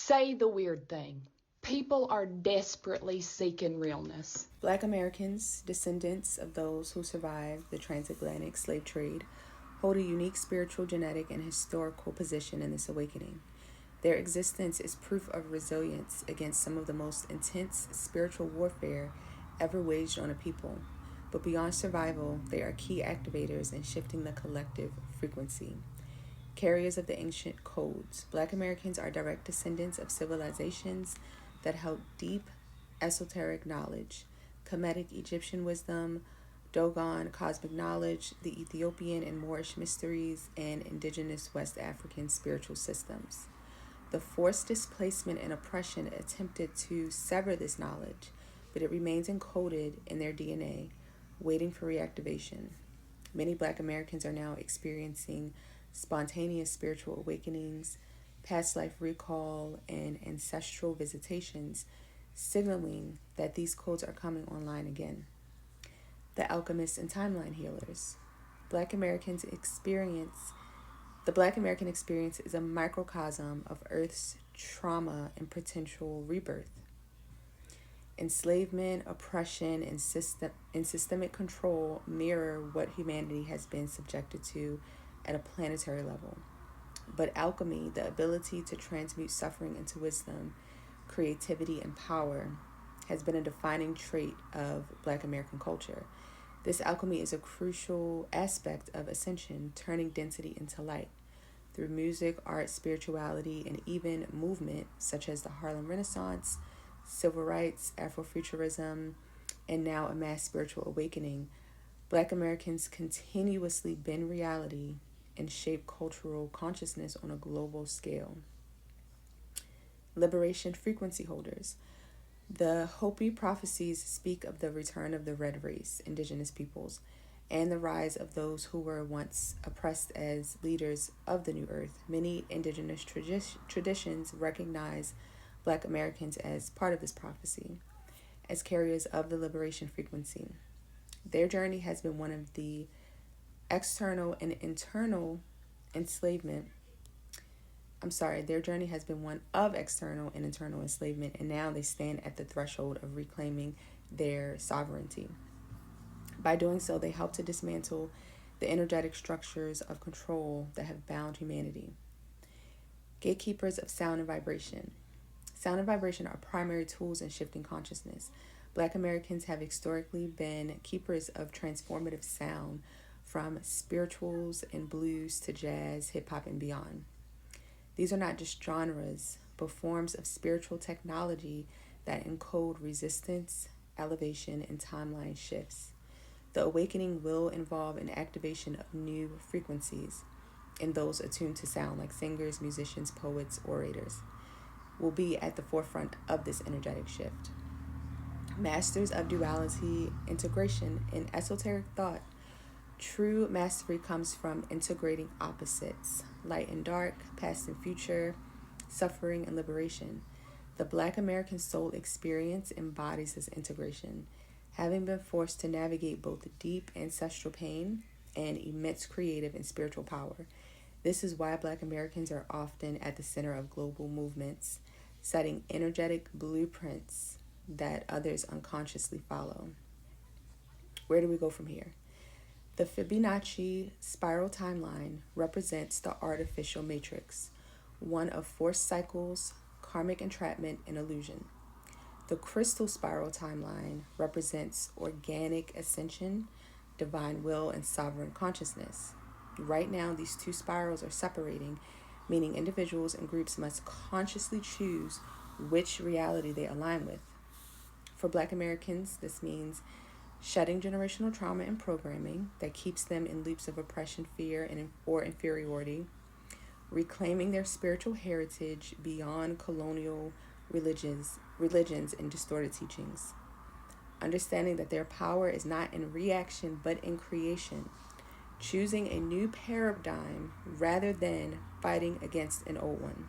Say the weird thing. People are desperately seeking realness. Black Americans, descendants of those who survived the transatlantic slave trade, hold a unique spiritual, genetic, and historical position in this awakening. Their existence is proof of resilience against some of the most intense spiritual warfare ever waged on a people. But beyond survival, they are key activators in shifting the collective frequency. Carriers of the ancient codes, Black Americans are direct descendants of civilizations that held deep esoteric knowledge, Kemetic Egyptian wisdom, Dogon cosmic knowledge, the Ethiopian and Moorish mysteries, and indigenous West African spiritual systems. The forced displacement and oppression attempted to sever this knowledge, but it remains encoded in their DNA, waiting for reactivation. Many Black Americans are now experiencing spontaneous spiritual awakenings, past life recall, and ancestral visitations, signaling that these codes are coming online again. The alchemists and timeline healers. Black Americans experience The Black American experience is a microcosm of Earth's trauma and potential rebirth. Enslavement, oppression, and systemic control mirror what humanity has been subjected to at a planetary level. But alchemy, the ability to transmute suffering into wisdom, creativity, and power, has been a defining trait of Black American culture. This alchemy is a crucial aspect of ascension, turning density into light. Through music, art, spirituality, and even movement such as the Harlem Renaissance, civil rights, Afrofuturism, and now a mass spiritual awakening, Black Americans continuously bend reality and shape cultural consciousness on a global scale. Liberation frequency holders. The Hopi prophecies speak of the return of the red race, indigenous peoples, and the rise of those who were once oppressed as leaders of the new earth. Many indigenous traditions recognize Black Americans as part of this prophecy, as carriers of the liberation frequency. Their journey has been one of the external and internal enslavement. Their journey has been one of external and internal enslavement, and now they stand at the threshold of reclaiming their sovereignty. By doing so, they help to dismantle the energetic structures of control that have bound humanity. Gatekeepers of sound and vibration. Sound and vibration are primary tools in shifting consciousness. Black Americans have historically been keepers of transformative sound, from spirituals and blues to jazz, hip-hop, and beyond. These are not just genres, but forms of spiritual technology that encode resistance, elevation, and timeline shifts. The awakening will involve an activation of new frequencies, and those attuned to sound, like singers, musicians, poets, orators, will be at the forefront of this energetic shift. Masters of duality, integration, and esoteric thought. True mastery comes from integrating opposites, light and dark, past and future, suffering and liberation. The Black American soul experience embodies this integration, having been forced to navigate both deep ancestral pain and immense creative and spiritual power. This is why Black Americans are often at the center of global movements, setting energetic blueprints that others unconsciously follow. Where do we go from here? The Fibonacci spiral timeline represents the artificial matrix, one of forced cycles, karmic entrapment, and illusion. The crystal spiral timeline represents organic ascension, divine will, and sovereign consciousness. Right now, these two spirals are separating, meaning individuals and groups must consciously choose which reality they align with. For Black Americans, this means shedding generational trauma and programming that keeps them in loops of oppression, fear, or inferiority, reclaiming their spiritual heritage beyond colonial religions and distorted teachings, understanding that their power is not in reaction but in creation, choosing a new paradigm rather than fighting against an old one,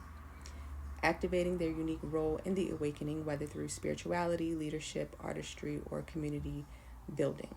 activating their unique role in the awakening, whether through spirituality, leadership, artistry, or community building.